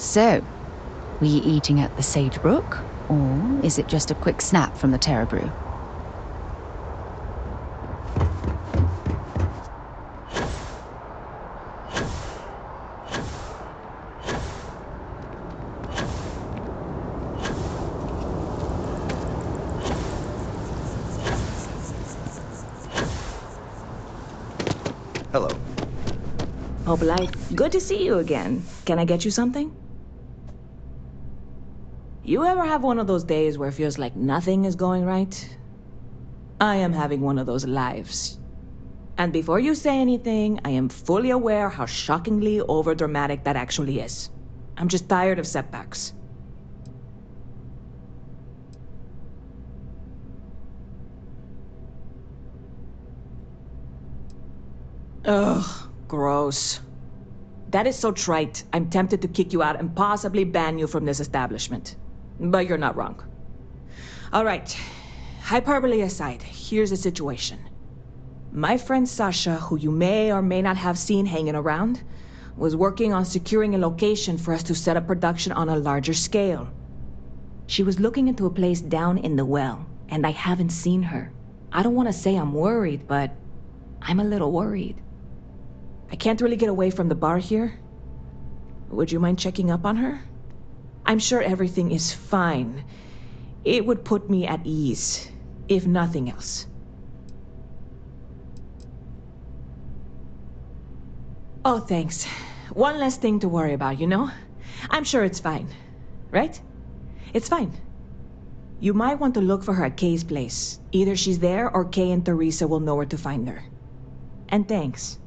So, were you eating at the Sage Brook, or is it just a quick snap from the Terra Brew? Hello. Hope life. Good to see you again. Can I get you something? You ever have one of those days where it feels like nothing is going right? I am having one of those lives. And before you say anything, I am fully aware how shockingly overdramatic that actually is. I'm just tired of setbacks. Ugh, gross. That is so trite. I'm tempted to kick you out and possibly ban you from this establishment. But you're not wrong. All right. Hyperbole aside, here's the situation. My friend Sasha, who you may or may not have seen hanging around, was working on securing a location for us to set up production on a larger scale. She was looking into a place down in the well, and I haven't seen her. I don't want to say I'm worried, but I'm a little worried. I can't really get away from the bar here. Would you mind checking up on her? I'm sure everything is fine. It would put me at ease, if nothing else. Oh, thanks. One less thing to worry about, you know? I'm sure it's fine, right? It's fine. You might want to look for her at Kay's place. Either she's there or Kay and Teresa will know where to find her. And thanks.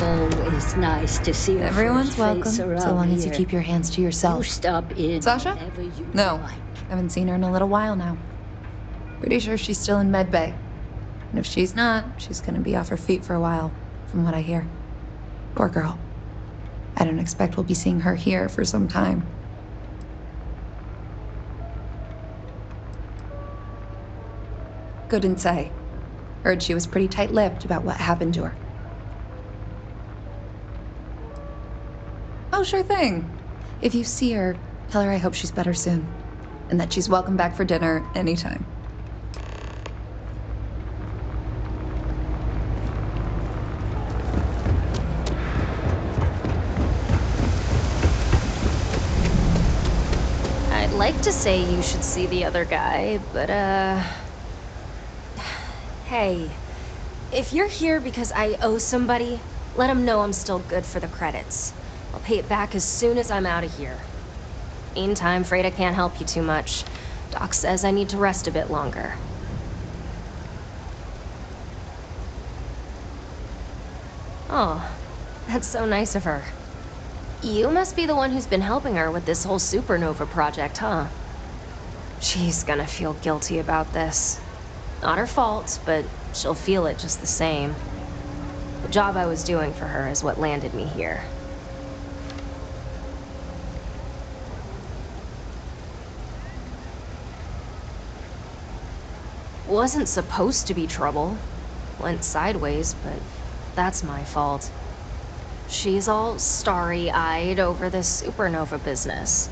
Always nice to see a Everyone's welcome, face around so long as you here. keep your hands to yourself. You stop in Sasha? whenever you No, like. haven't seen her in a little while now. Pretty sure she's still in med bay. And if she's not, she's gonna be off her feet for a while, from what I hear. Poor girl. I don't expect we'll be seeing her here for some time. Couldn't say. Heard she was pretty tight-lipped about what happened to her. Oh, sure thing. If you see her, tell her I hope she's better soon. And that she's welcome back for dinner anytime. I'd like to say you should see the other guy, but hey, if you're here because I owe somebody, let him know I'm still good for the credits. I'll pay it back as soon as I'm out of here. Meantime, afraid I can't help you too much. Doc says I need to rest a bit longer. Oh, that's so nice of her. You must be the one who's been helping her with this whole supernova project, huh? She's gonna feel guilty about this. Not her fault, but she'll feel it just the same. The job I was doing for her is what landed me here. Wasn't supposed to be trouble. Went sideways, but that's my fault. She's all starry-eyed over this supernova business.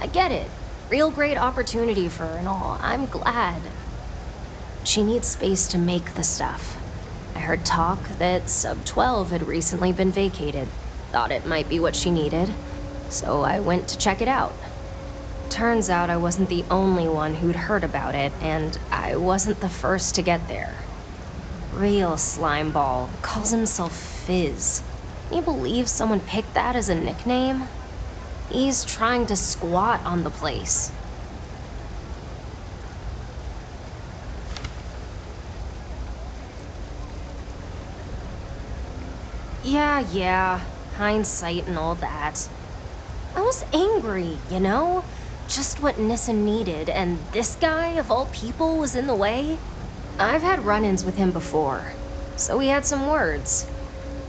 I get it. Real great opportunity for her and all. I'm glad. She needs space to make the stuff. I heard talk that Sub-12 had recently been vacated. Thought it might be what she needed. So I went to check it out. Turns out I wasn't the only one who'd heard about it, and I wasn't the first to get there. Real slimeball. Calls himself Fizz. Can you believe someone picked that as a nickname? He's trying to squat on the place. Yeah, hindsight and all that. I was angry, you know? Just what Nissa needed, and this guy, of all people, was in the way. I've had run-ins with him before, so we had some words.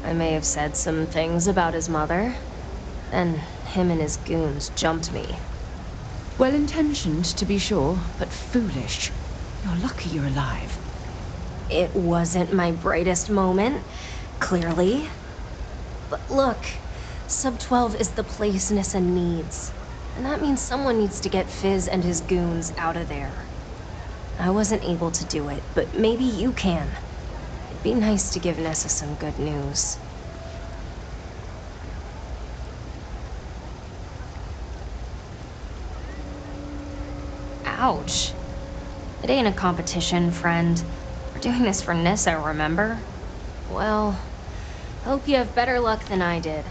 I may have said some things about his mother. Then him and his goons jumped me. Well-intentioned, to be sure, but foolish. You're lucky you're alive. It wasn't my brightest moment, clearly. But look, Sub-12 is the place Nissa needs. And that means someone needs to get Fizz and his goons out of there. I wasn't able to do it, but maybe you can. It'd be nice to give Nissa some good news. Ouch. It ain't a competition, friend. We're doing this for Nissa, remember? Well, hope you have better luck than I did.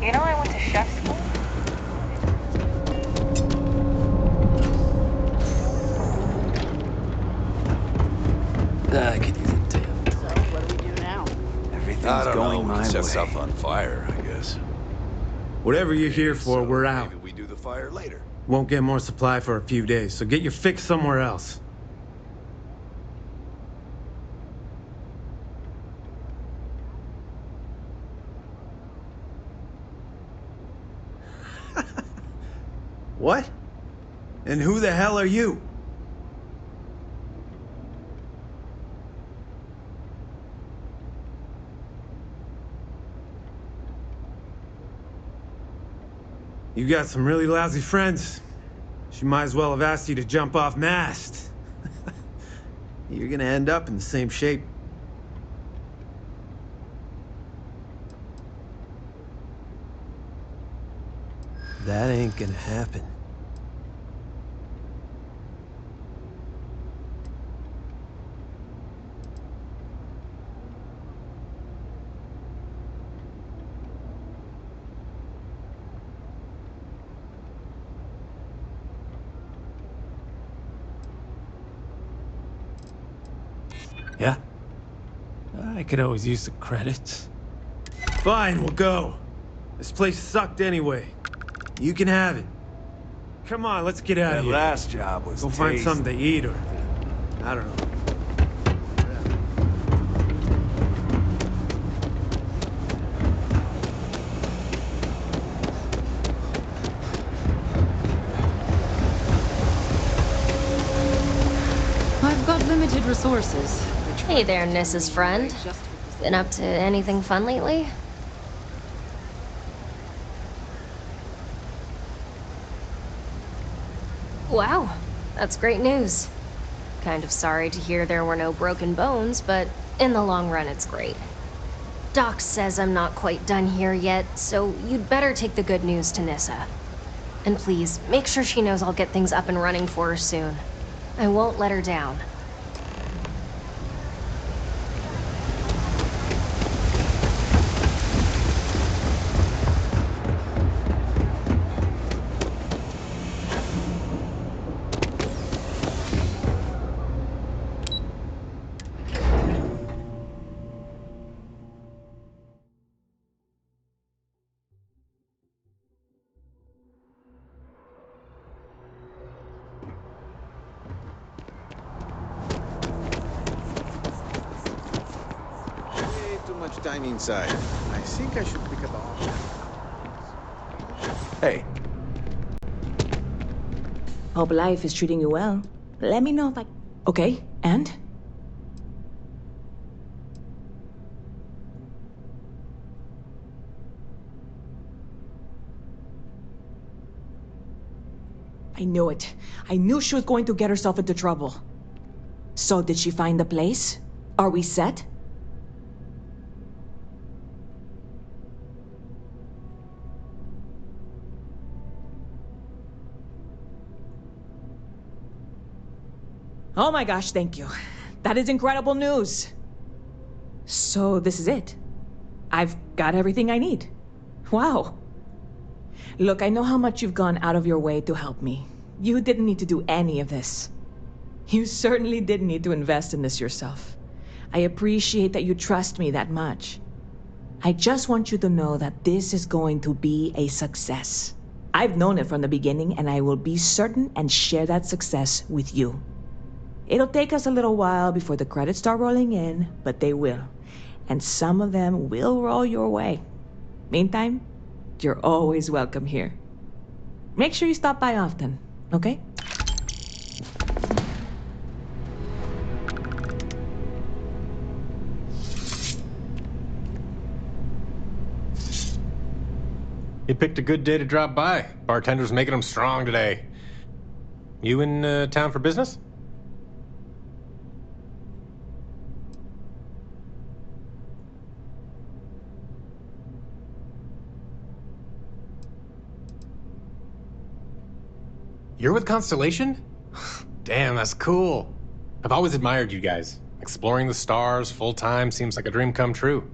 You know I went to chef school? I could use a tip. So, what do we do now? Everything's I don't going know. my Set way. stuff on fire, I guess. Whatever you're here for, So we're out. Maybe we do the fire later. Won't get more supply for a few days, so get your fix somewhere else. What? And who the hell are you? You got some really lousy friends. She might as well have asked you to jump off mast. You're gonna end up in the same shape. That ain't gonna happen. Yeah? I could always use the credits. Fine, we'll go. This place sucked anyway. You can have it. Come on, let's get out That of here. last job was Go find tasty. something to eat or... I don't know. I've got limited resources. Hey there, Nissa's friend. Been up to anything fun lately? Wow, that's great news. Kind of sorry to hear there were no broken bones, but in the long run, it's great. Doc says I'm not quite done here yet, so you'd better take the good news to Nissa. And please, make sure she knows I'll get things up and running for her soon. I won't let her down. Way too much time inside. I think I should pick up a option. Hey, Hope life is treating you well. Let me know if I... Okay, and? I knew it. I knew she was going to get herself into trouble. So did she find the place? Are we set? Oh my gosh, thank you. That is incredible news. So this is it. I've got everything I need. Wow. Look, I know how much you've gone out of your way to help me. You didn't need to do any of this. You certainly didn't need to invest in this yourself. I appreciate that you trust me that much. I just want you to know that this is going to be a success. I've known it from the beginning, and I will be certain and share that success with you. It'll take us a little while before the credits start rolling in, but they will. And some of them will roll your way. Meantime, you're always welcome here. Make sure you stop by often, okay? You picked a good day to drop by. Bartender's making them strong today. You in town for business? You're with Constellation? Damn, that's cool. I've always admired you guys. Exploring the stars full-time seems like a dream come true.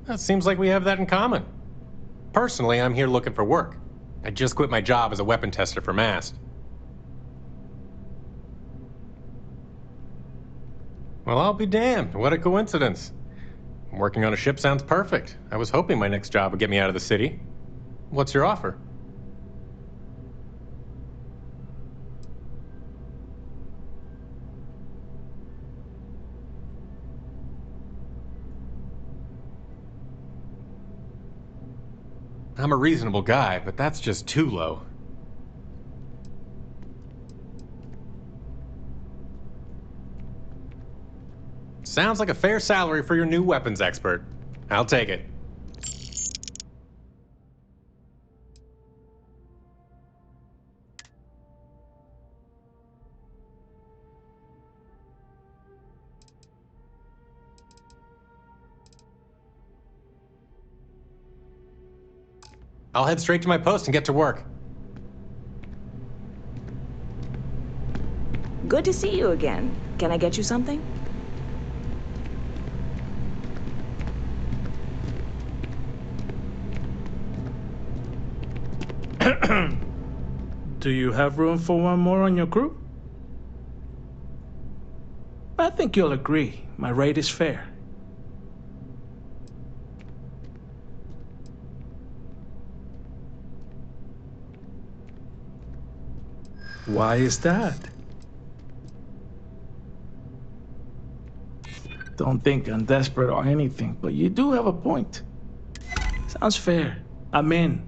It seems like we have that in common. Personally, I'm here looking for work. I just quit my job as a weapon tester for Mast. Well, I'll be damned. What a coincidence. Working on a ship sounds perfect. I was hoping my next job would get me out of the city. What's your offer? I'm a reasonable guy, but that's just too low. Sounds like a fair salary for your new weapons expert. I'll take it. I'll head straight to my post and get to work. Good to see you again. Can I get you something? Do you have room for one more on your crew? I think you'll agree. My rate is fair. Why is that? Don't think I'm desperate or anything, but you do have a point. Sounds fair. I'm in.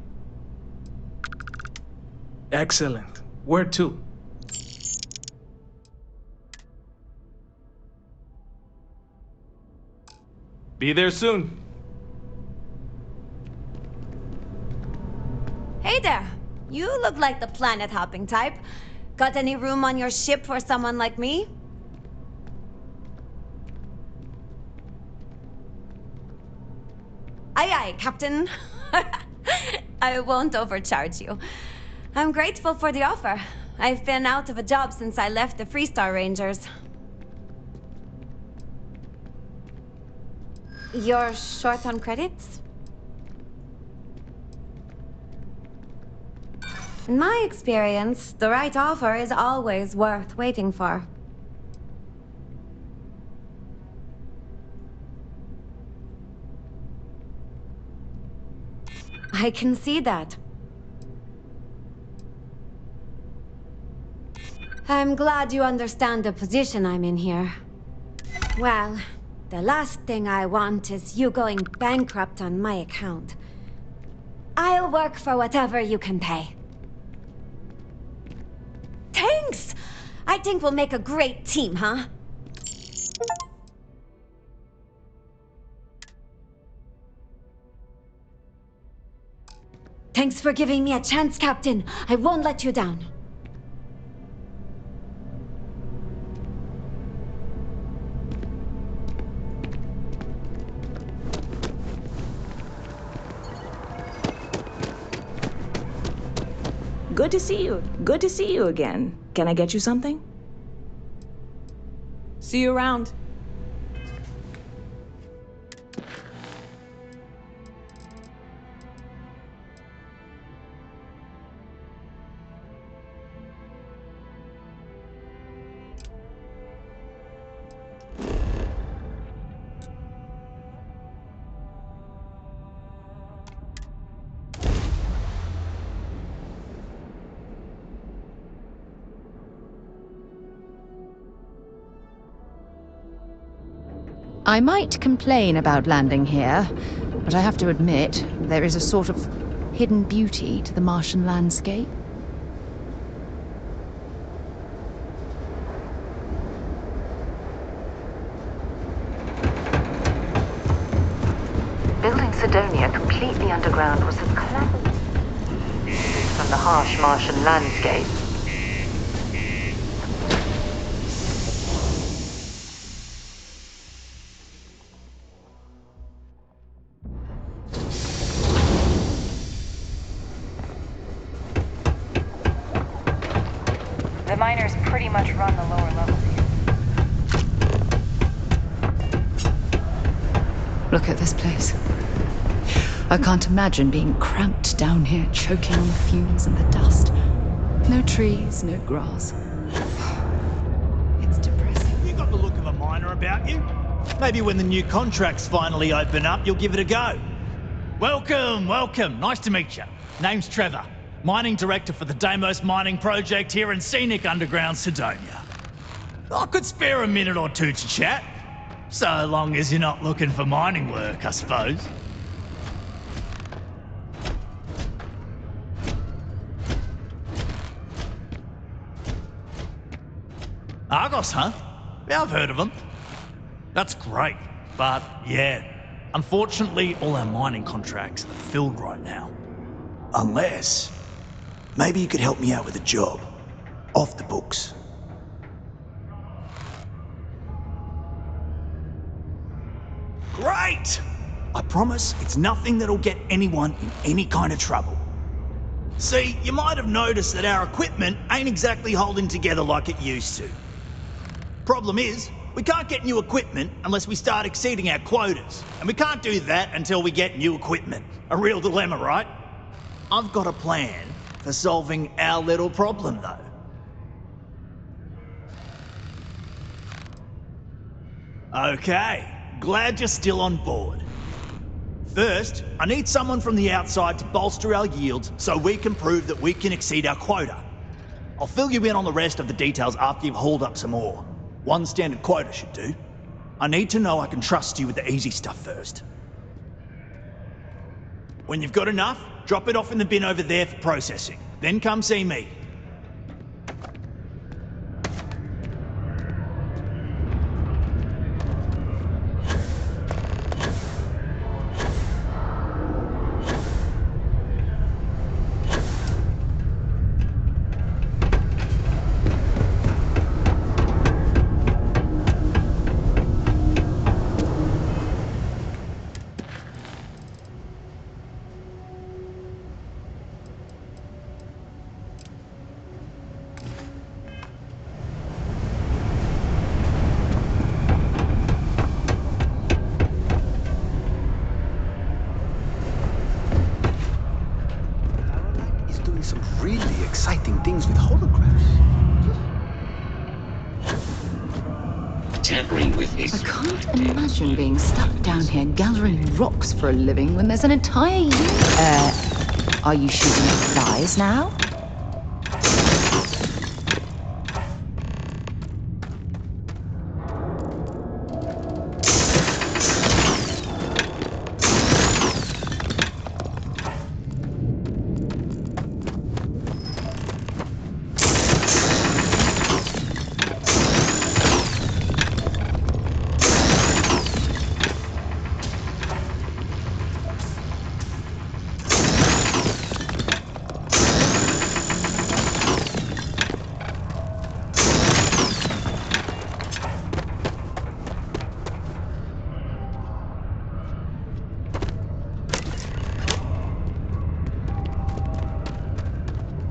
Excellent. Where to? Be there soon. Hey there. You look like the planet-hopping type. Got any room on your ship for someone like me? Aye, aye, Captain. I won't overcharge you. I'm grateful for the offer. I've been out of a job since I left the Freestar Rangers. You're short on credits? In my experience, the right offer is always worth waiting for. I can see that. I'm glad you understand the position I'm in here. Well, the last thing I want is you going bankrupt on my account. I'll work for whatever you can pay. Thanks! I think we'll make a great team, huh? Thanks for giving me a chance, Captain. I won't let you down. Good to see you. Good to see you again. Can I get you something? See you around. I might complain about landing here, but I have to admit, there is a sort of hidden beauty to the Martian landscape. Building Cydonia completely underground was a clever from the harsh Martian landscape. The miners pretty much run the lower levels here. Look at this place. I can't imagine being cramped down here, choking on the fumes and the dust. No trees, no grass. It's depressing. You got the look of a miner about you. Maybe when the new contracts finally open up, you'll give it a go. Welcome, welcome. Nice to meet you. Name's Trevor. Mining Director for the Deimos Mining Project here in scenic underground Cydonia. I could spare a minute or two to chat. So long as you're not looking for mining work, I suppose. Argos, huh? Yeah, I've heard of them. That's great, but yeah, unfortunately all our mining contracts are filled right now. Unless, maybe you could help me out with a job, off the books. Great! I promise it's nothing that'll get anyone in any kind of trouble. See, you might have noticed that our equipment ain't exactly holding together like it used to. Problem is, we can't get new equipment unless we start exceeding our quotas. And we can't do that until we get new equipment. A real dilemma, right? I've got a plan for solving our little problem, though. Okay, glad you're still on board. First, I need someone from the outside to bolster our yields so we can prove that we can exceed our quota. I'll fill you in on the rest of the details after you've hauled up some ore. One standard quota should do. I need to know I can trust you with the easy stuff first. When you've got enough, drop it off in the bin over there for processing. Then come see me. Some really exciting things with holographs. Tampering with this. I can't imagine being stuck down here gathering rocks for a living when there's an entire are you shooting at flies now?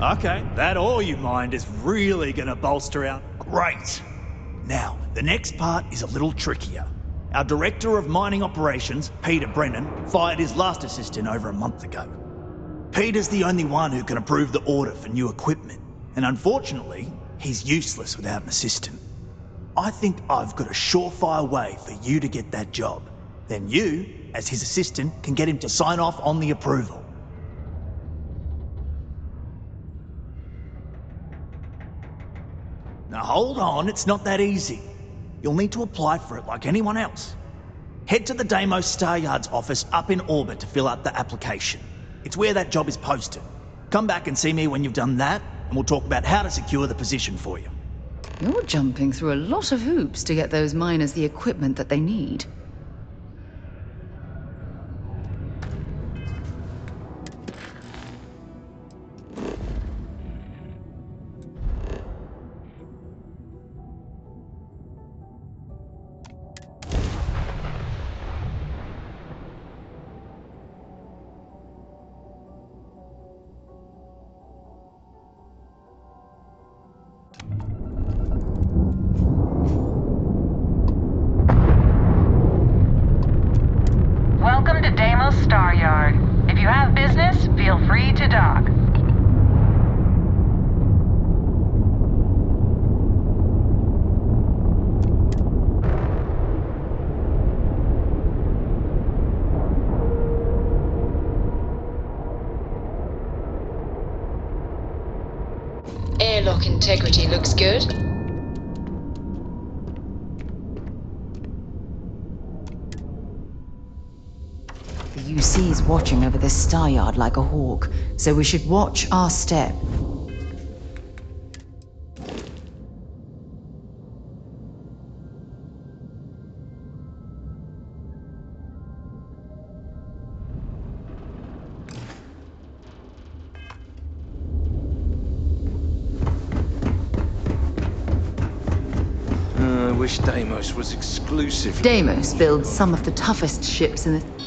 Okay, that ore you mined is really gonna bolster out. Great! Now, the next part is a little trickier. Our Director of Mining Operations, Peter Brennan, fired his last assistant over a month ago. Peter's the only one who can approve the order for new equipment, and unfortunately, he's useless without an assistant. I think I've got a surefire way for you to get that job. Then you, as his assistant, can get him to sign off on the approval. Now hold on, it's not that easy. You'll need to apply for it like anyone else. Head to the Deimos Star Yard's office up in orbit to fill out the application. It's where that job is posted. Come back and see me when you've done that, and we'll talk about how to secure the position for you. You're jumping through a lot of hoops to get those miners the equipment that they need. Welcome to Deimos Star Yard. If you have business, feel free to dock. Airlock integrity looks good. The UC is watching over this star yard like a hawk, so we should watch our step. I wish Deimos was exclusive. Deimos builds some of the toughest ships in the...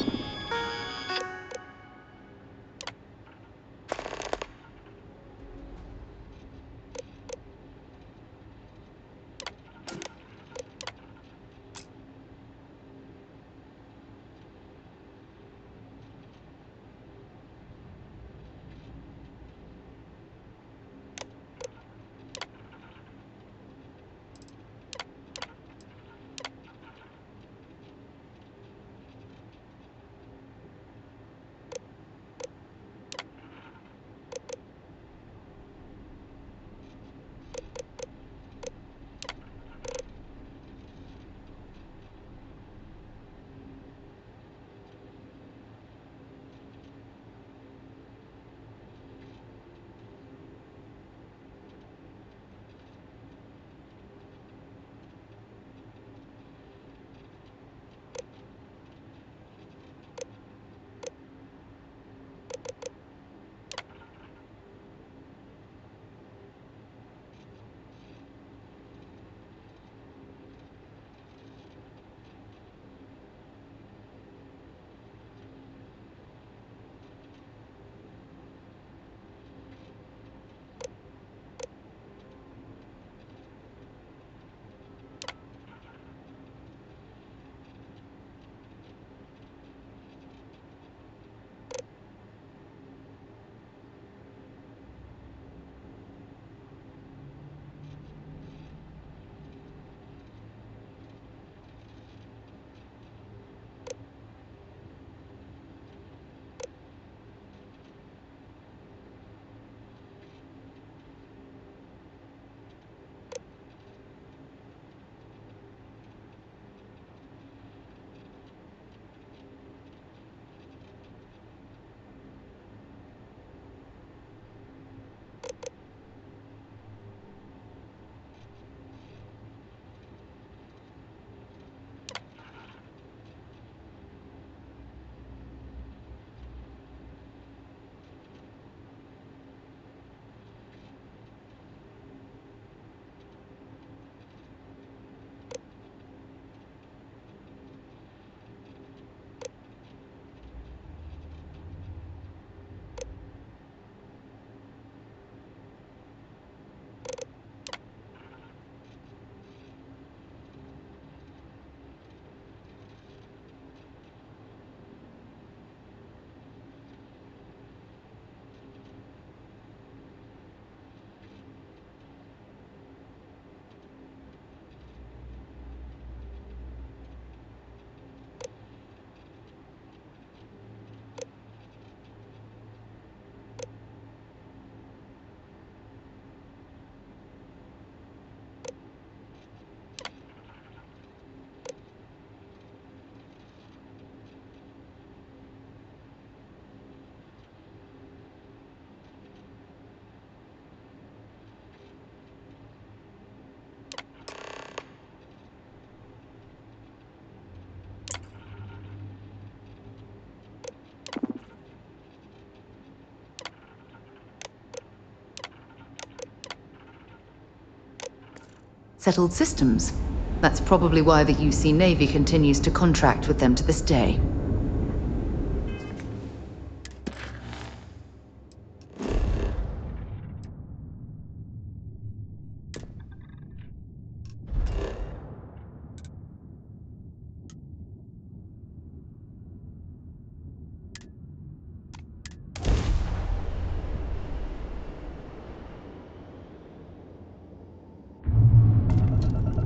Settled systems. That's probably why the UC Navy continues to contract with them to this day.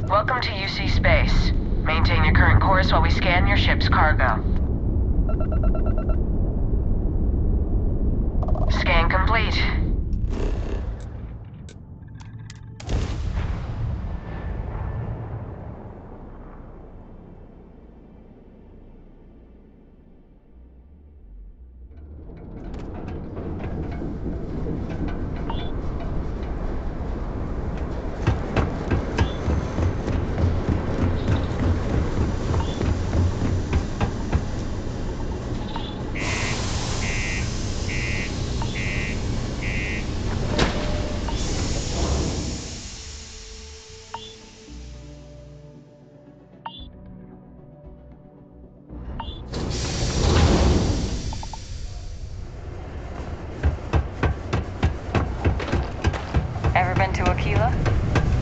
Welcome to UC Space. Maintain your current course while we scan your ship's cargo. Scan complete. Ever been to Aquila?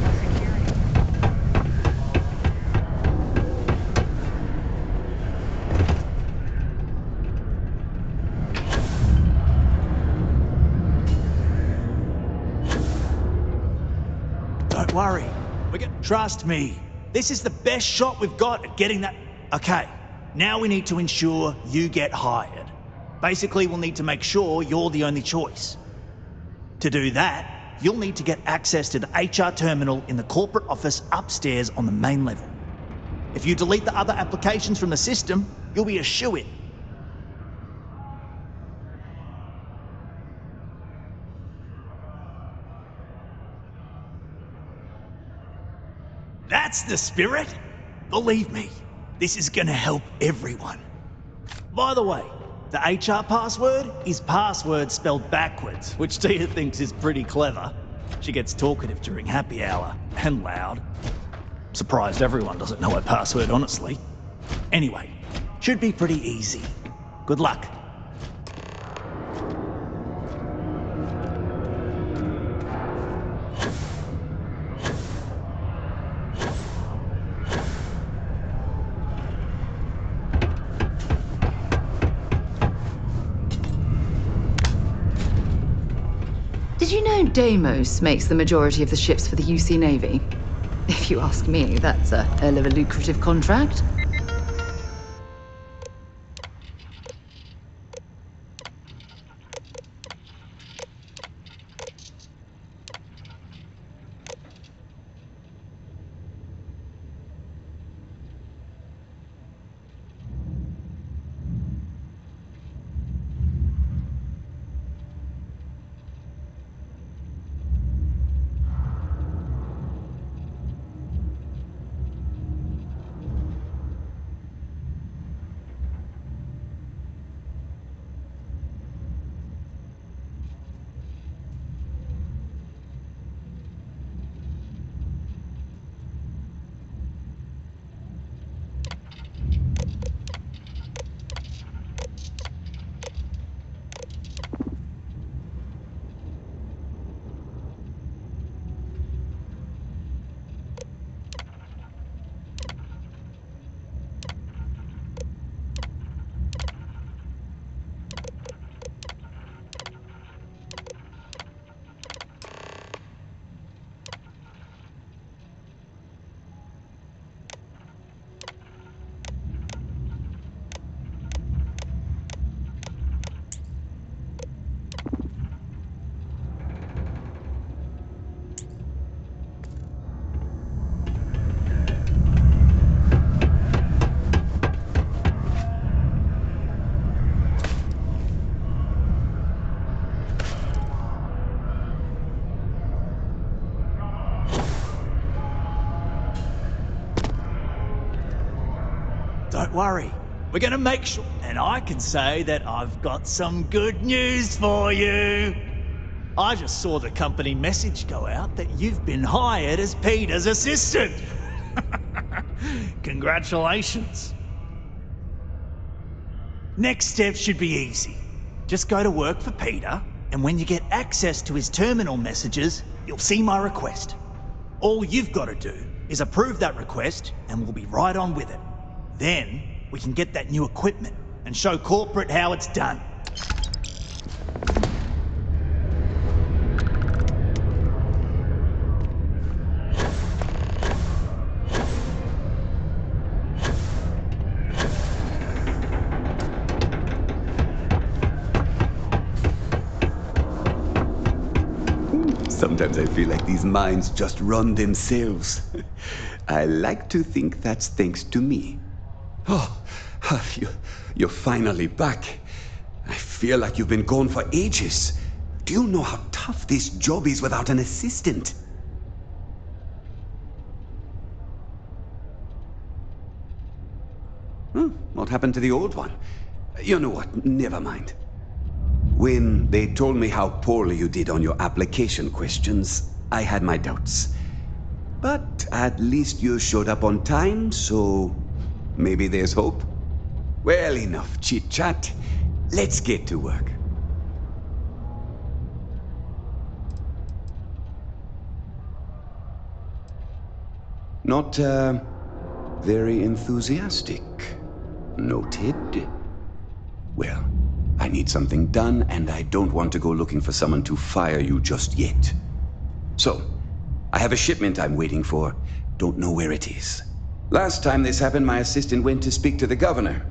No security. Don't worry. Trust me. This is the best shot we've got at getting that... Okay, now we need to ensure you get hired. Basically, we'll need to make sure you're the only choice. To do that, you'll need to get access to the HR terminal in the corporate office upstairs on the main level. If you delete the other applications from the system, you'll be a shoo-in. That's the spirit! Believe me, this is gonna help everyone. By the way, the HR password is password spelled backwards, which Tia thinks is pretty clever. She gets talkative during happy hour, and loud. Surprised everyone doesn't know her password, honestly. Anyway, should be pretty easy. Good luck. Did you know Deimos makes the majority of the ships for the UC Navy? If you ask me, that's a hell of a lucrative contract. Don't worry, we're gonna make sure... And I can say that I've got some good news for you. I just saw the company message go out that you've been hired as Peter's assistant. Congratulations. Next step should be easy. Just go to work for Peter, and when you get access to his terminal messages, you'll see my request. All you've got to do is approve that request, and we'll be right on with it. Then, we can get that new equipment and show corporate how it's done. Sometimes I feel like these mines just run themselves. I like to think that's thanks to me. Oh, you're finally back. I feel like you've been gone for ages. Do you know how tough this job is without an assistant? What happened to the old one? You know what, never mind. When they told me how poorly you did on your application questions, I had my doubts. But at least you showed up on time, so maybe there's hope. Well, enough chit-chat. Let's get to work. Not, very enthusiastic. Noted. Well, I need something done, and I don't want to go looking for someone to fire you just yet. So, I have a shipment I'm waiting for. Don't know where it is. Last time this happened, my assistant went to speak to the governor.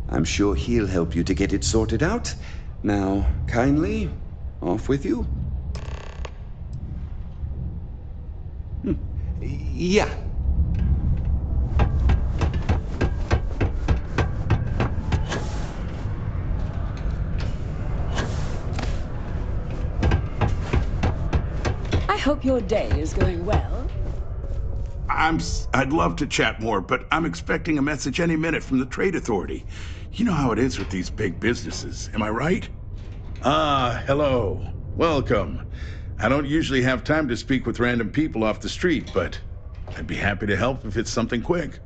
I'm sure he'll help you to get it sorted out. Now, kindly, off with you. Yeah. I hope your day is going well. I'd love to chat more, but I'm expecting a message any minute from the Trade Authority. You know how it is with these big businesses, am I right? Ah, hello. Welcome. I don't usually have time to speak with random people off the street, but I'd be happy to help if it's something quick.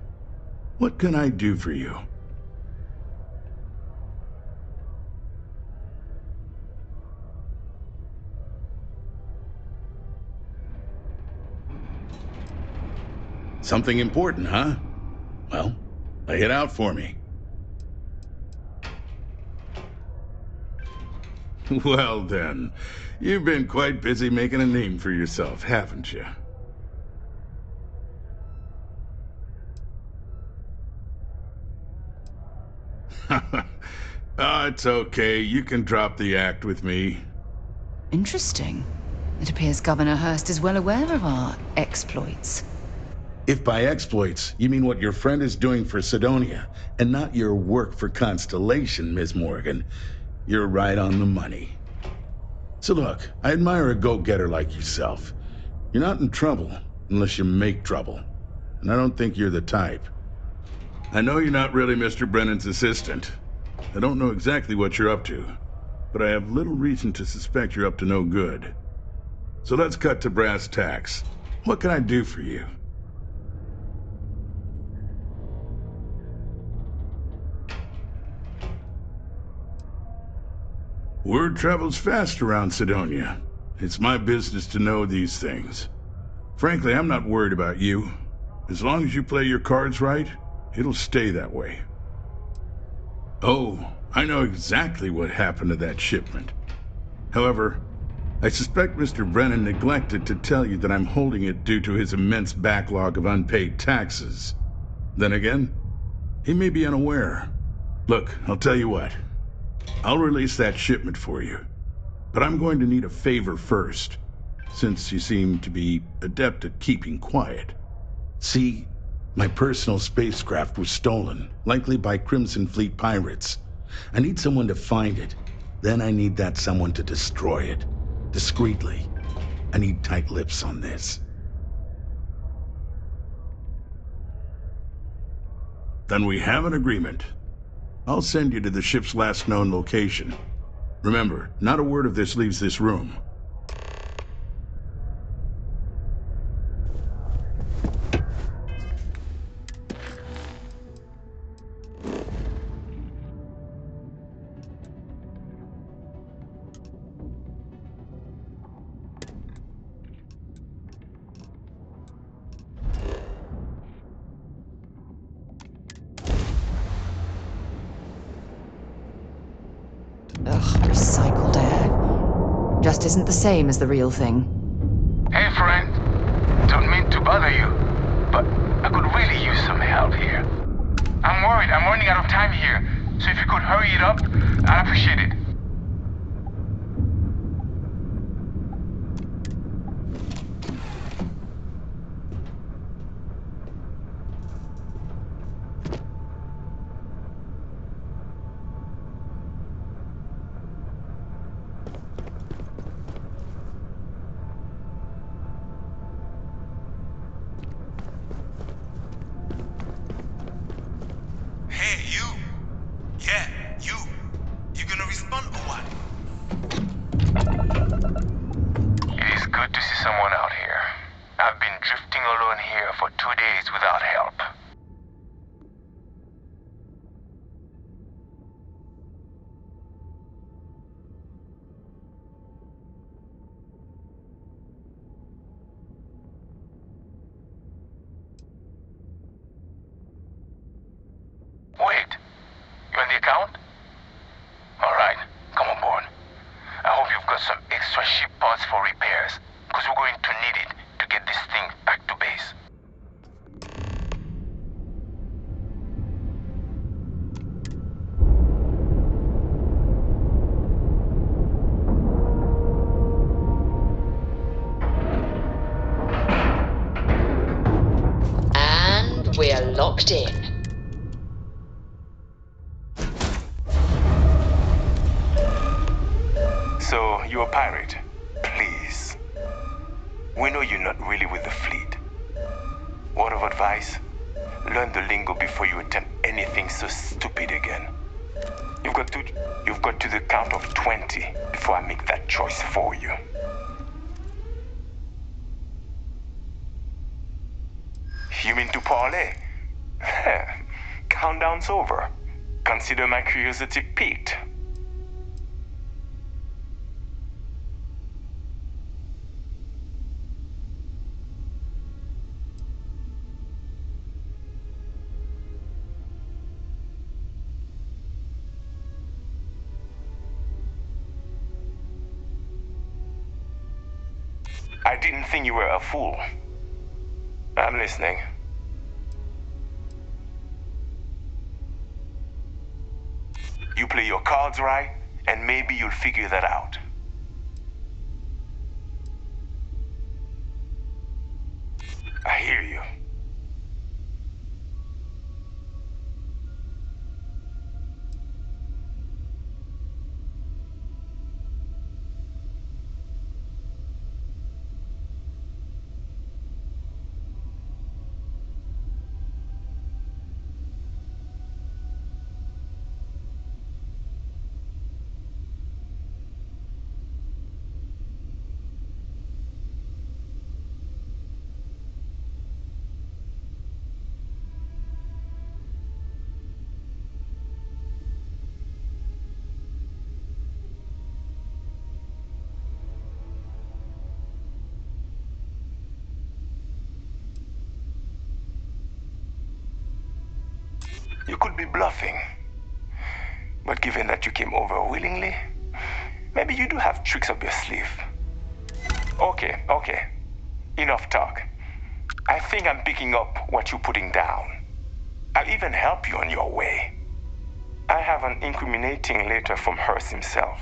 What can I do for you? Something important, huh? Well, lay it out for me. Well then, you've been quite busy making a name for yourself, haven't you? Oh, it's okay. You can drop the act with me. Interesting. It appears Governor Hurst is well aware of our exploits. If by exploits, you mean what your friend is doing for Sidonia, and not your work for Constellation, Ms. Morgan, you're right on the money. So look, I admire a go-getter like yourself. You're not in trouble unless you make trouble. And I don't think you're the type. I know you're not really Mr. Brennan's assistant. I don't know exactly what you're up to, but I have little reason to suspect you're up to no good. So let's cut to brass tacks. What can I do for you? Word travels fast around Sidonia. It's my business to know these things. Frankly, I'm not worried about you. As long as you play your cards right, it'll stay that way. Oh, I know exactly what happened to that shipment. However, I suspect Mr. Brennan neglected to tell you that I'm holding it due to his immense backlog of unpaid taxes. Then again, he may be unaware. Look, I'll tell you what. I'll release that shipment for you. But I'm going to need a favor first, since you seem to be adept at keeping quiet. See, my personal spacecraft was stolen, likely by Crimson Fleet pirates. I need someone to find it. Then I need that someone to destroy it. Discreetly. I need tight lips on this. Then we have an agreement. I'll send you to the ship's last known location. Remember, not a word of this leaves this room. just isn't the same as the real thing. Hey, friend. Don't mean to bother you, but I could really use some help here. I'm worried I'm running out of time here, so if you could hurry it up, I'd appreciate it. Hey, you! Yeah, you! You gonna respond or what? It is good to see someone out here. I've been drifting alone here for 2 days without help. Wait, you on the account? Alright, come on board. I hope you've got some extra ship parts for repairs, because we're going to need it to get this thing back to base. And we're locked in. So, you're a pirate? Please. We know you're not really with the fleet. Word of advice? Learn the lingo before you attempt anything so stupid again. You've got to the count of 20 before I make that choice for you. You mean to parlay? Countdown's over. Consider my curiosity piqued. I didn't think you were a fool. I'm listening. You play your cards right, and maybe you'll figure that out. I hear you. You could be bluffing. But given that you came over willingly, maybe you do have tricks up your sleeve. Okay. Enough talk. I think I'm picking up what you're putting down. I'll even help you on your way. I have an incriminating letter from Hearst himself.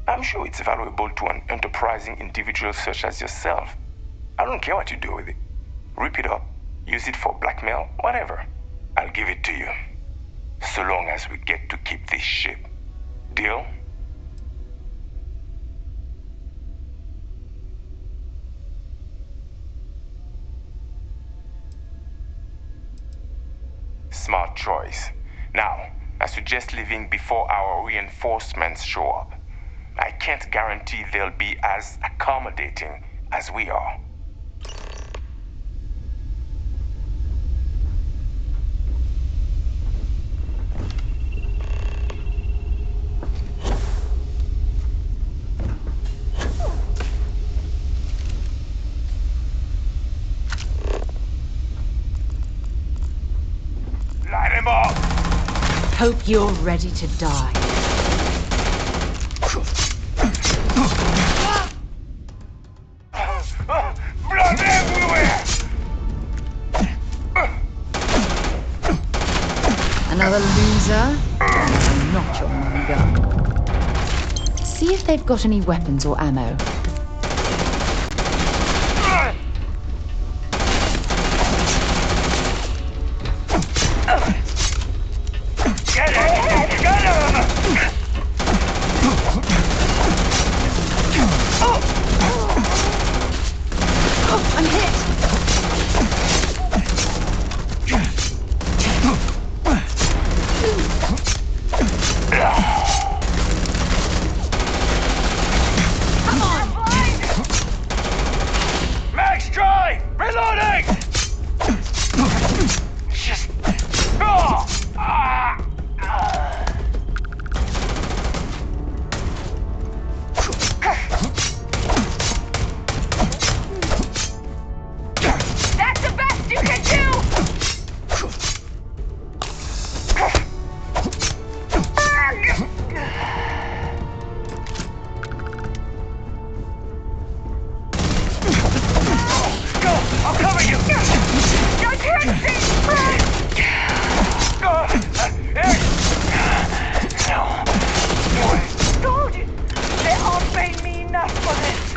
I'm sure it's valuable to an enterprising individual such as yourself. I don't care what you do with it. Rip it up, use it for blackmail, whatever. I'll give it to you. So long as we get to keep this ship. Deal? Smart choice. Now, I suggest leaving before our reinforcements show up. I can't guarantee they'll be as accommodating as we are. Light him up! Hope you're ready to die. See if they've got any weapons or ammo. Get him! Get him! Oh, I'm hit! Come on! Max, try! Reloading! Just... That's the best you can do! Go! I'll cover you! I can't see! Told you! They all paid me enough for this!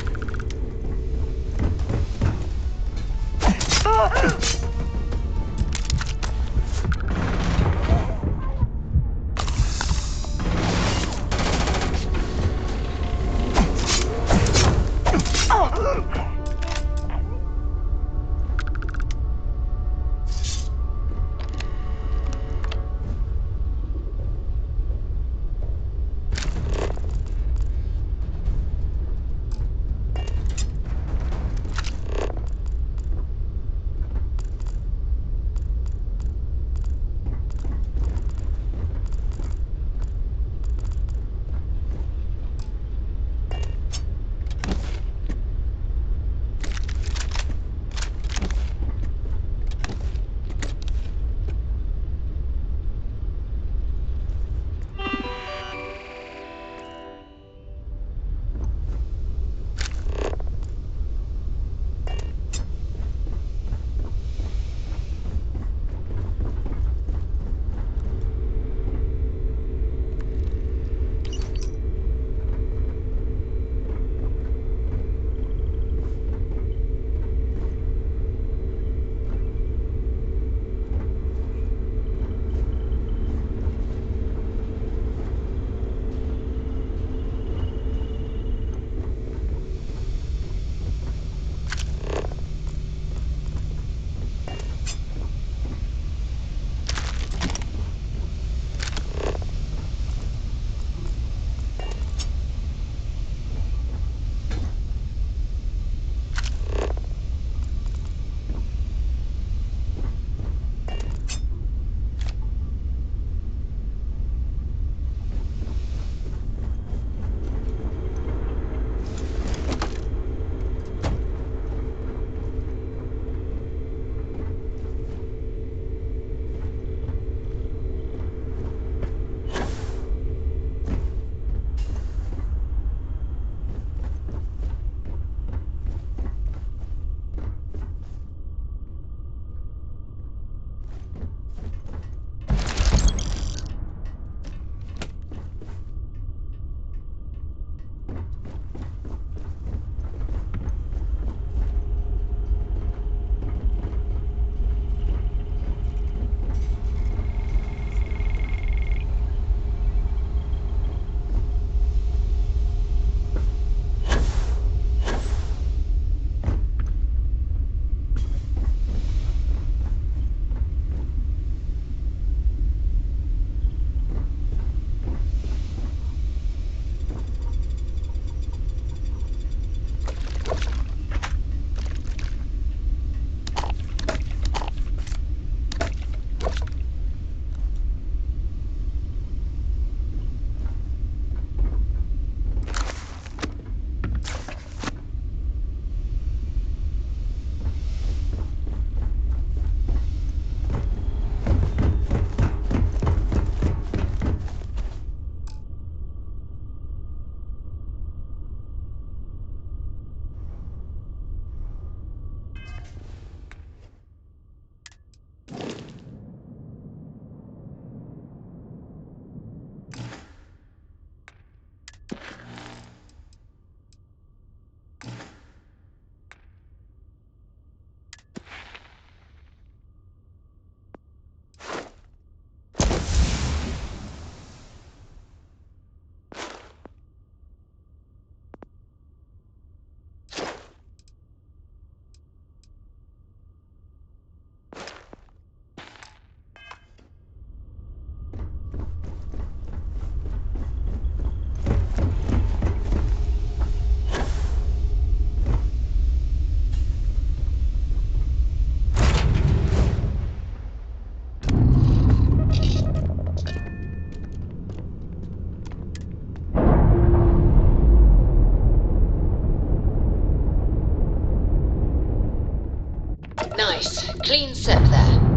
Nice. Clean set there.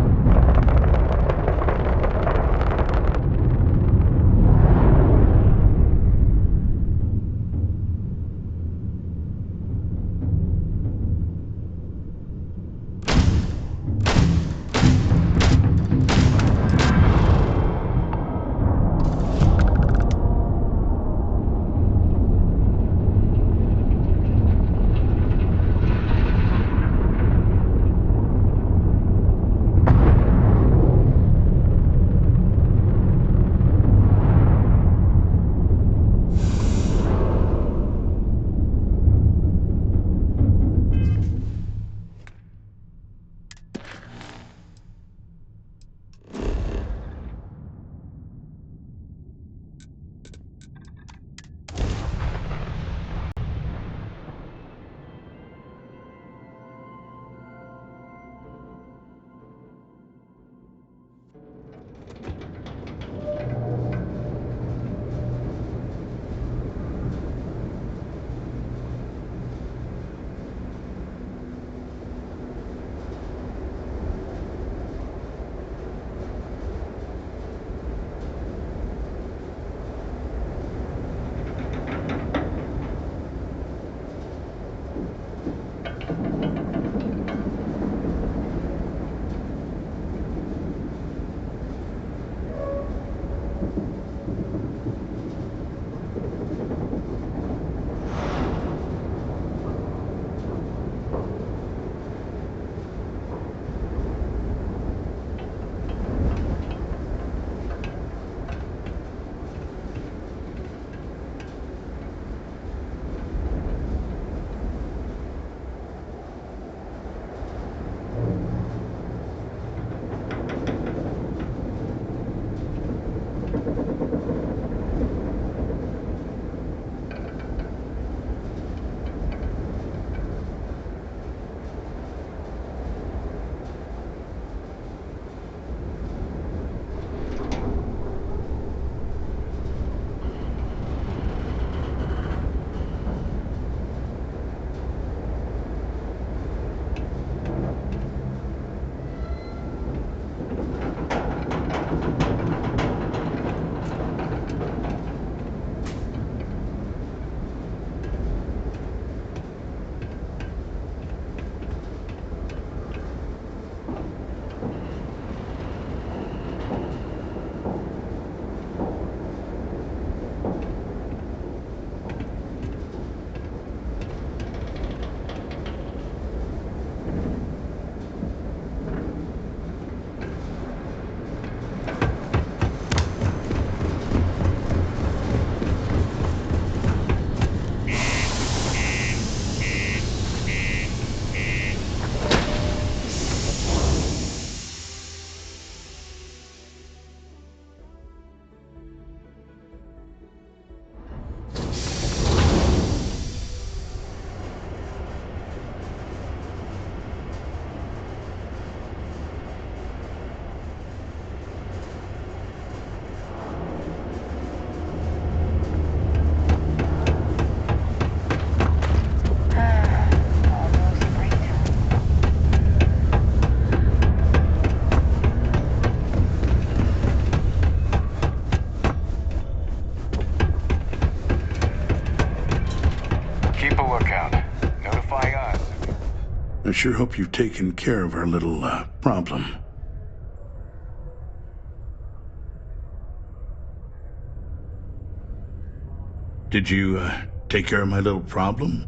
I sure hope you've taken care of our little, problem. Did you, take care of my little problem?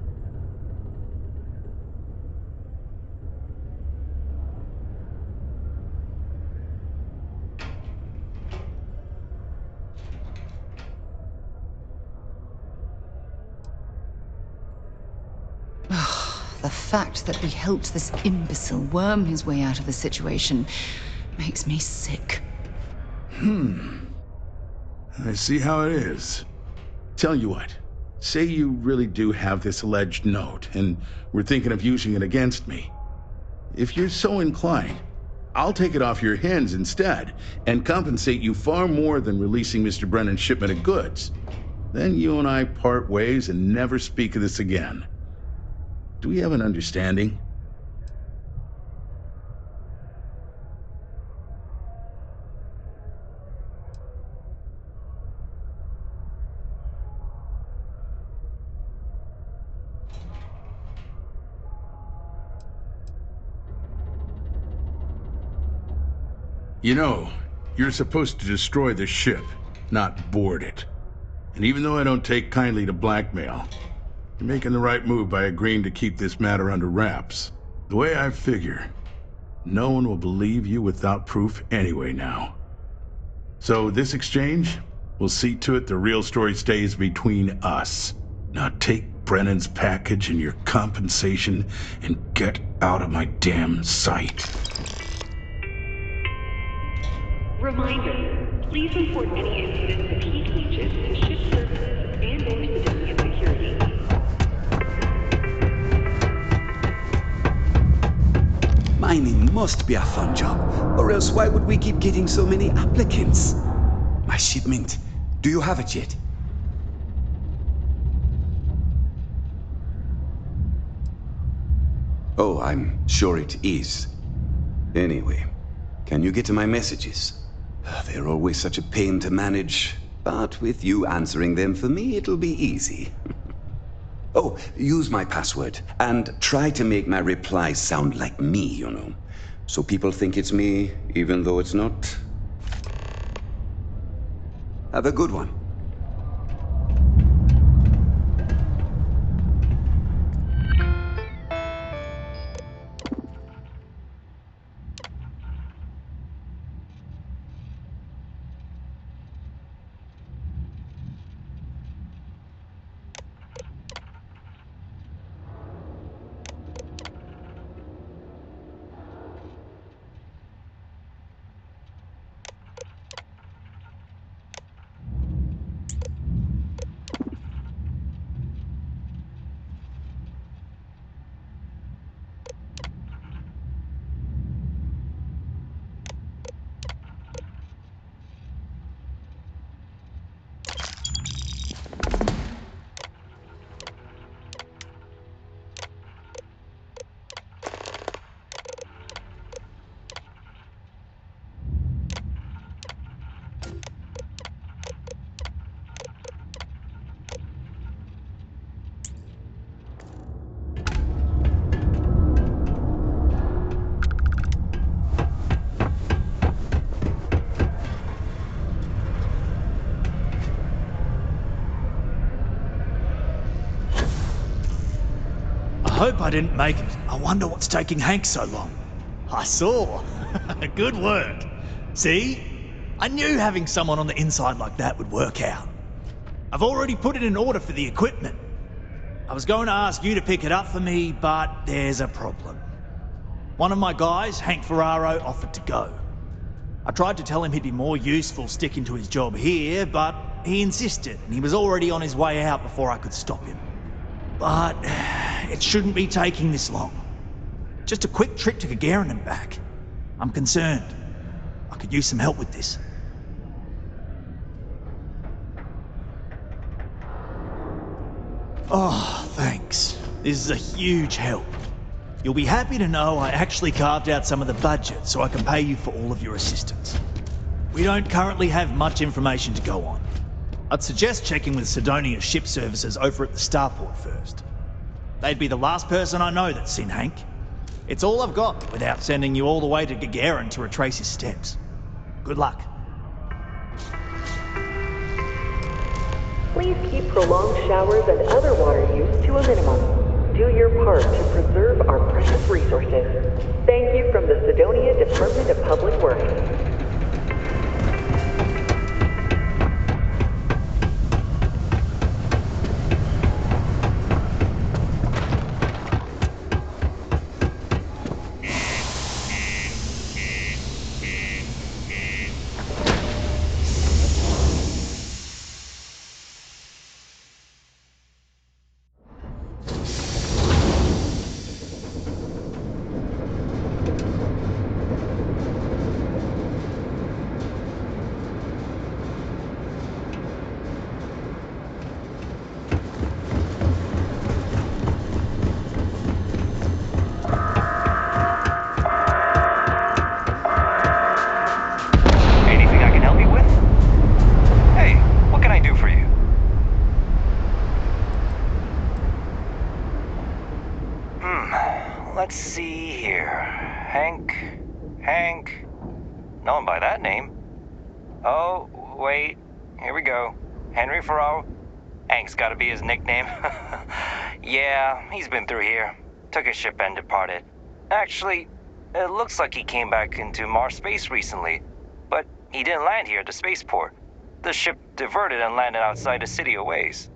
The fact that we helped this imbecile worm his way out of the situation makes me sick. I see how it is. Tell you what, say you really do have this alleged note, and we're thinking of using it against me. If you're so inclined, I'll take it off your hands instead, and compensate you far more than releasing Mr. Brennan's shipment of goods. Then you and I part ways and never speak of this again. Do we have an understanding? You know, you're supposed to destroy the ship, not board it. And even though I don't take kindly to blackmail, you're making the right move by agreeing to keep this matter under wraps. The way I figure, no one will believe you without proof anyway now. So this exchange, we'll see to it the real story stays between us. Now take Brennan's package and your compensation and get out of my damn sight. Reminder, please report any incidents of heat leeches to ship services and/or civilian security. Mining must be a fun job, or else why would we keep getting so many applicants? My shipment, do you have it yet? Oh, I'm sure it is. Anyway, can you get to my messages? They're always such a pain to manage, but with you answering them for me, it'll be easy. Oh, use my password, and try to make my replies sound like me, you know. So people think it's me, even though it's not. Have a good one. I hope I didn't make it. I wonder what's taking Hank so long. I saw. Good work. See? I knew having someone on the inside like that would work out. I've already put it in order for the equipment. I was going to ask you to pick it up for me, but there's a problem. One of my guys, Hank Ferraro, offered to go. I tried to tell him he'd be more useful sticking to his job here, but he insisted, and he was already on his way out before I could stop him. But it shouldn't be taking this long. Just a quick trip to Gagarin and back. I'm concerned. I could use some help with this. Oh, thanks. This is a huge help. You'll be happy to know I actually carved out some of the budget so I can pay you for all of your assistance. We don't currently have much information to go on. I'd suggest checking with Sidonia's ship services over at the starport first. They'd be the last person I know that's seen Hank. It's all I've got without sending you all the way to Gagarin to retrace his steps. Good luck. Please keep prolonged showers and other water use to a minimum. Do your part to preserve our precious resources. Thank you from the Sidonia Department of Public Works. Let's see here. Hank. known by that name. Oh, wait. Here we go. Henry Farrell. Hank's gotta be his nickname. Yeah, he's been through here. Took his ship and departed. Actually, it looks like he came back into Mars space recently, but he didn't land here at the spaceport. The ship diverted and landed outside the city a ways.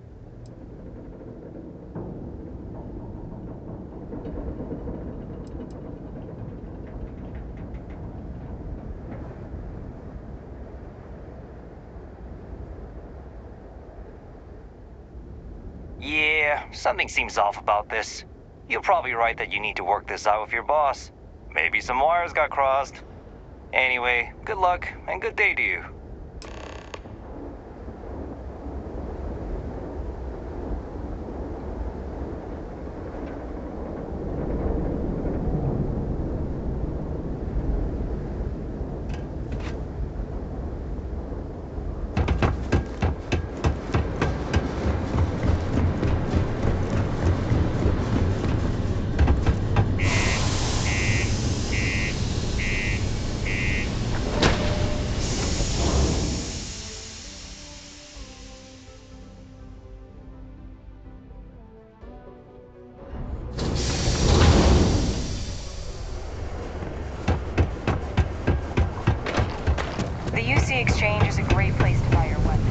Yeah, something seems off about this. You're probably right that you need to work this out with your boss. Maybe some wires got crossed. Anyway, good luck and good day to you. The UC Exchange is a great place to buy your weapon.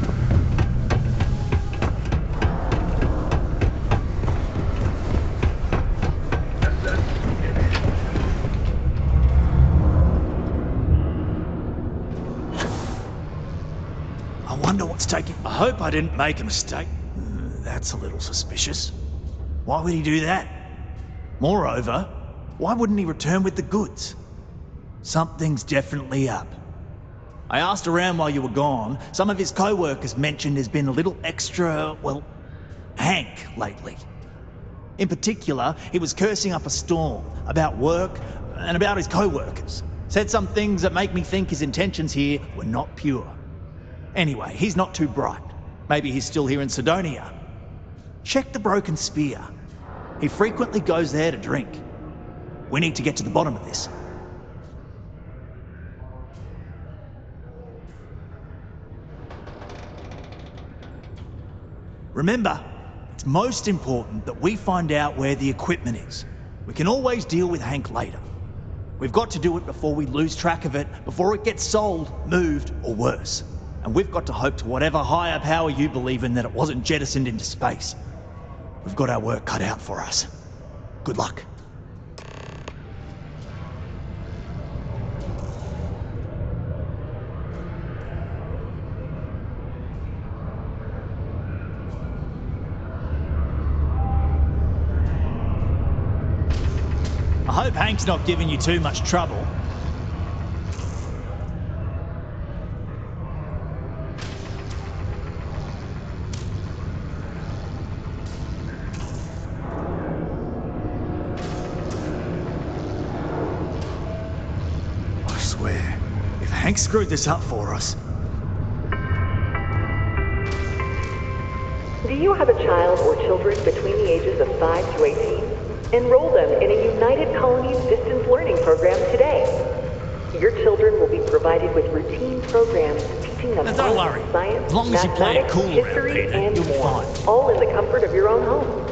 I wonder what's taking... I hope I didn't make a mistake. That's a little suspicious. Why would he do that? Moreover, why wouldn't he return with the goods? Something's definitely up. I asked around while you were gone. Some of his co-workers mentioned there's been a little extra, well, Hank lately. In particular, he was cursing up a storm about work and about his co-workers. Said some things that make me think his intentions here were not pure. Anyway, he's not too bright. Maybe he's still here in Sidonia. Check the Broken Spear. He frequently goes there to drink. We need to get to the bottom of this. Remember, it's most important that we find out where the equipment is. We can always deal with Hank later. We've got to do it before we lose track of it, before it gets sold, moved, or worse. And we've got to hope to whatever higher power you believe in that it wasn't jettisoned into space. We've got our work cut out for us. Good luck. I hope Hank's not giving you too much trouble. I swear, if Hank screwed this up for us... Do you have a child or children between the ages of 5 to 18? Enroll them in a United Colonies distance learning program today. Your children will be provided with routine programs teaching them Don't worry. Science, As long as you play it mathematics, cool around history, Peter, and you'll be more, fine. all in the comfort of your own home.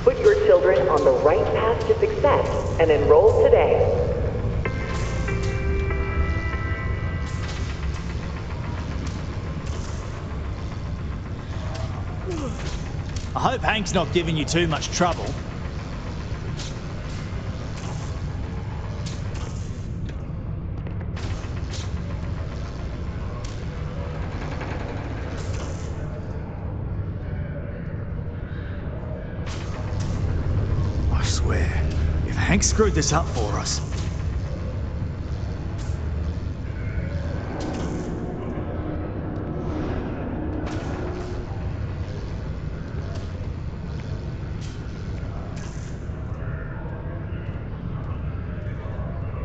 Put your children on the right path to success and enroll today. I hope Hank's not giving you too much trouble. I swear, if Hank screwed this up for us...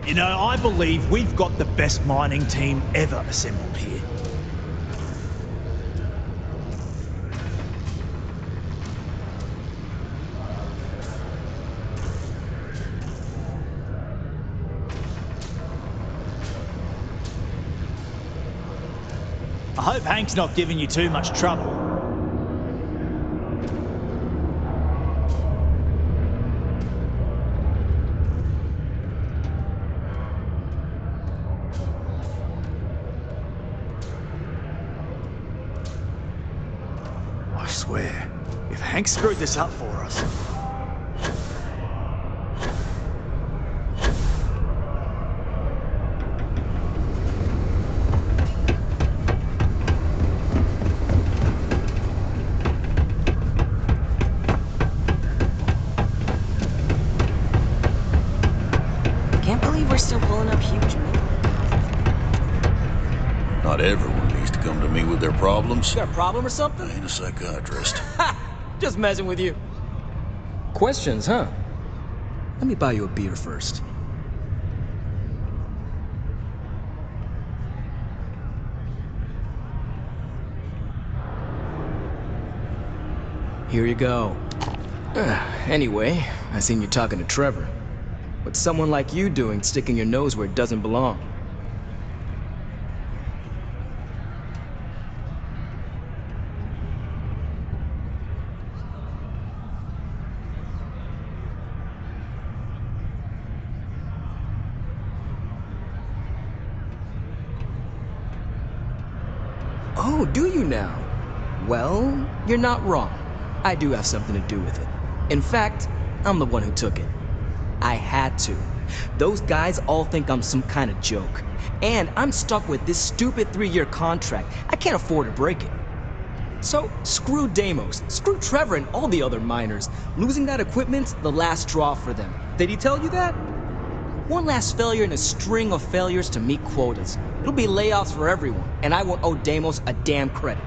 You know, I believe we've got the best mining team ever assembled here. I hope Hank's not giving you too much trouble. I swear, if Hank screwed this up for us... Can't believe we're still pulling up huge middle. Not everyone needs to come to me with their problems. You got a problem or something? I ain't a psychiatrist. Ha! Just messing with you. Questions, huh? Let me buy you a beer first. Here you go. Anyway, I seen you talking to Trevor. What's someone like you doing sticking your nose where it doesn't belong? Oh, do you now? Well, you're not wrong. I do have something to do with it. In fact, I'm the one who took it. I had to. Those guys all think I'm some kind of joke. And I'm stuck with this stupid 3-year contract. I can't afford to break it. So, screw Deimos, screw Trevor and all the other miners. Losing that equipment's the last straw for them. Did he tell you that? One last failure in a string of failures to meet quotas. It'll be layoffs for everyone, and I won't owe Deimos a damn credit.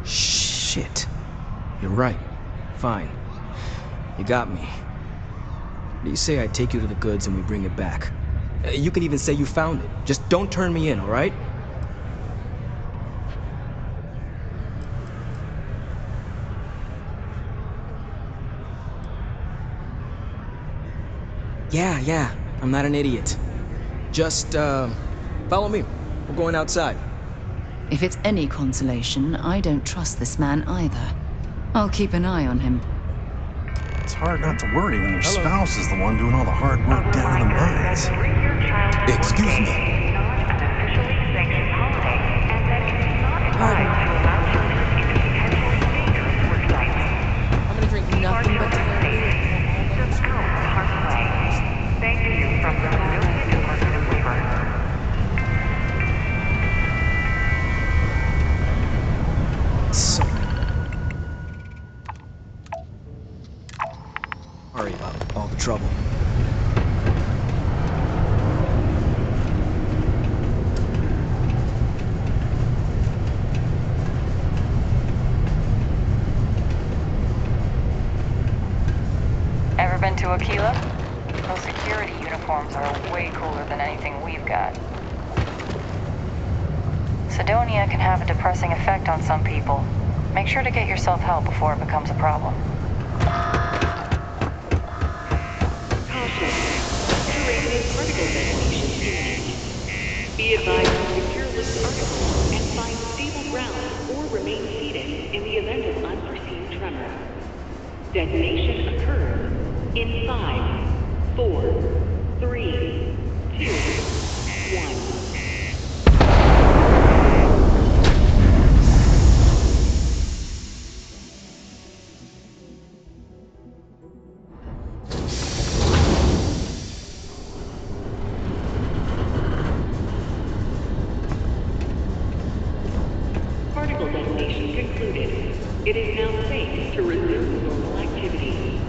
Shit. You're right. Fine. You got me. What do you say I take you to the goods and we bring it back? You can even say you found it. Just don't turn me in, all right? Yeah. I'm not an idiot. Just, follow me. We're going outside. If it's any consolation, I don't trust this man either. I'll keep an eye on him. It's hard not to worry when your spouse is the one doing all the hard work down in the mines. Excuse me. I'm gonna drink nothing but Thank you from the Civilian Department of Labor. So... Sorry about all the trouble. Ever been to Aquila? Those security uniforms are way cooler than anything we've got. Sidonia can have a depressing effect on some people. Make sure to get yourself help before it becomes a problem. Be advised to secure this article and find stable ground or remain seated in the event of unforeseen tremor. Detonation occurs in 5, 4, 3, 2, 1. Particle detonation concluded. It is now safe to resume normal activity.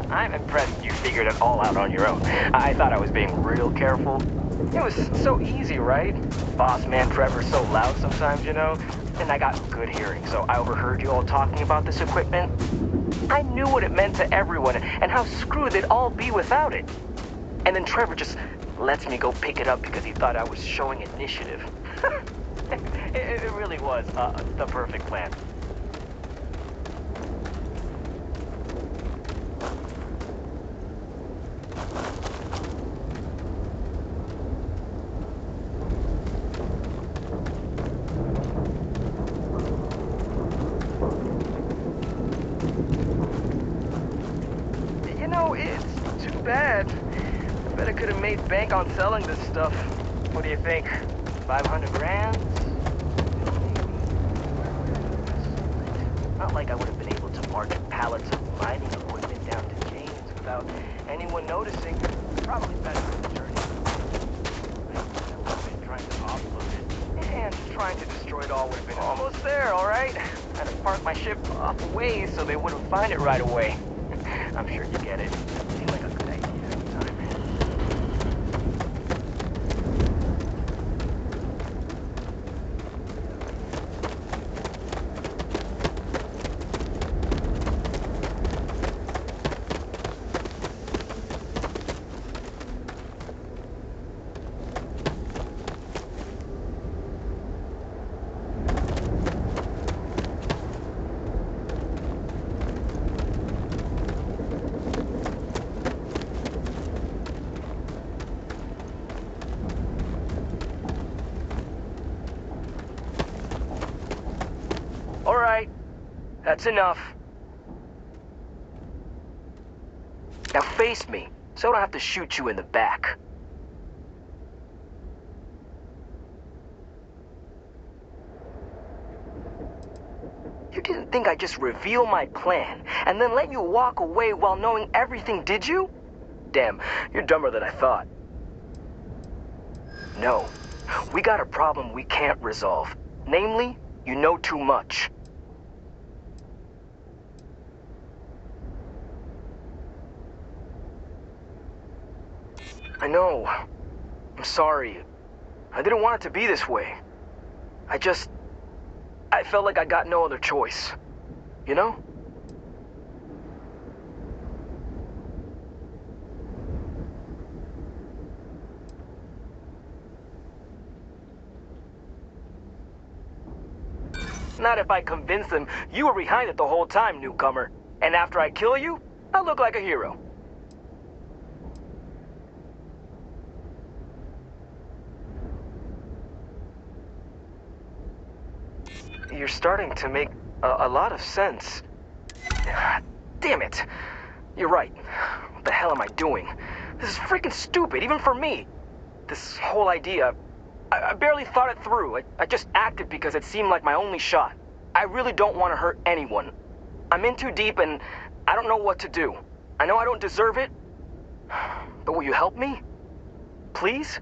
I'm impressed you figured it all out on your own. I thought I was being real careful. It was so easy, right? Boss man Trevor's so loud sometimes, you know? And I got good hearing, so I overheard you all talking about this equipment. I knew what it meant to everyone and how screwed they'd all be without it. And then Trevor just lets me go pick it up because he thought I was showing initiative. It really was the perfect plan. You know, it's too bad. I bet I could have made bank on selling this stuff. What do you think? 500 grand? Not like I would have been able to march pallets of mining equipment down to James without anyone noticing. Probably better than the journey. I would have been trying to offload it. And trying to destroy it all would have been almost there, alright? I had to park my ship off a ways so they wouldn't find it right away. I'm sure you get it. Seemed like a good idea at the time. Alright, that's enough. Now face me, so I don't have to shoot you in the back. You didn't think I'd just reveal my plan, and then let you walk away while knowing everything, did you? Damn, you're dumber than I thought. No, we got a problem we can't resolve. Namely, you know too much. I know. I'm sorry. I didn't want it to be this way. I felt like I got no other choice. You know? Not if I convince them you were behind it the whole time, newcomer. And after I kill you, I'll look like a hero. You're starting to make a lot of sense. Damn it. You're right. What the hell am I doing? This is freaking stupid, even for me. This whole idea, I barely thought it through. I just acted because it seemed like my only shot. I really don't want to hurt anyone. I'm in too deep and I don't know what to do. I know I don't deserve it, but will you help me? Please?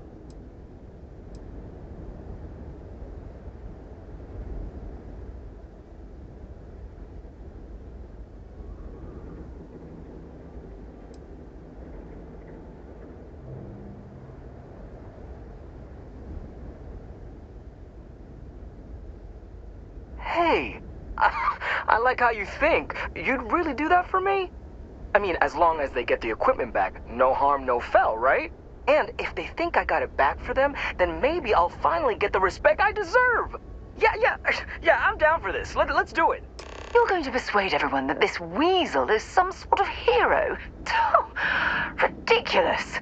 Hey, I like how you think. You'd really do that for me? I mean, as long as they get the equipment back, no harm, no foul, right? And if they think I got it back for them, then maybe I'll finally get the respect I deserve. Yeah, I'm down for this. Let's do it. You're going to persuade everyone that this weasel is some sort of hero? Oh, ridiculous.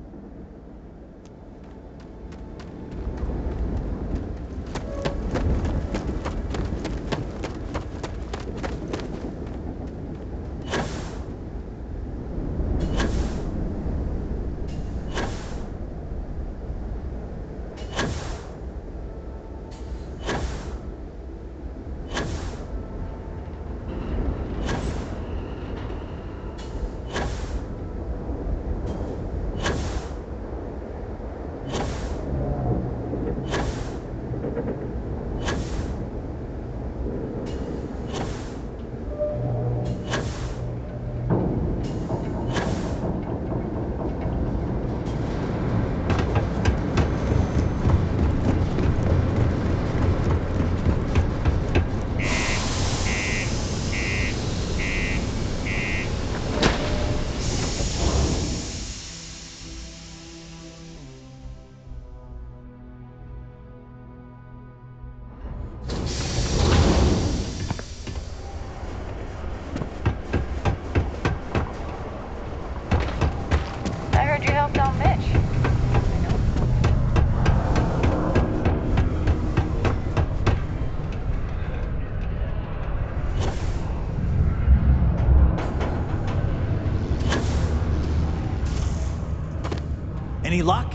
southbound Mitch. Any luck?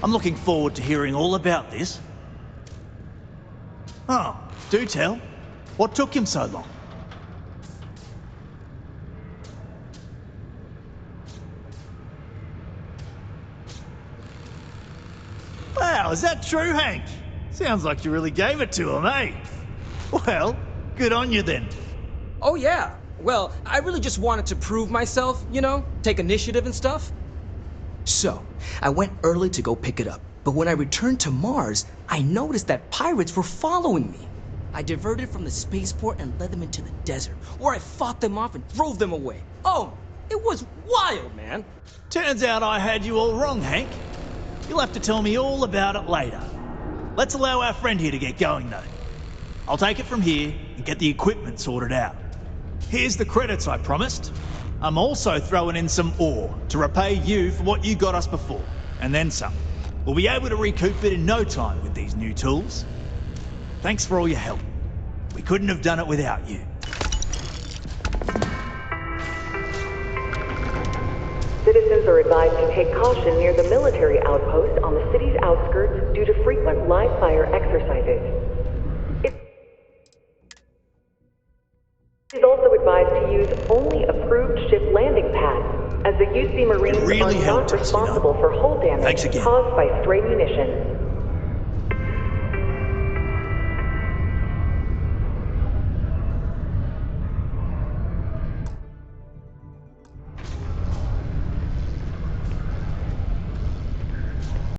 I'm looking forward to hearing all about this. Oh, do tell. What took him so long? Wow, is that true, Hank? Sounds like you really gave it to him, eh? Well, good on you then. Oh, yeah. Well, I really just wanted to prove myself, you know, take initiative and stuff. So, I went early to go pick it up, but when I returned to Mars, I noticed that pirates were following me. I diverted from the spaceport and led them into the desert, where I fought them off and drove them away. Oh, it was wild, man. Turns out I had you all wrong, Hank. You'll have to tell me all about it later. Let's allow our friend here to get going, though. I'll take it from here and get the equipment sorted out. Here's the credits I promised. I'm also throwing in some ore to repay you for what you got us before, and then some. We'll be able to recoup it in no time with these new tools. Thanks for all your help. We couldn't have done it without you. Citizens are advised to take caution near the military outpost on the city's outskirts due to frequent live-fire exercises. It is also advised to use only approved ship landing pads, as the UC Marines really are not responsible for hull damage caused by stray munitions.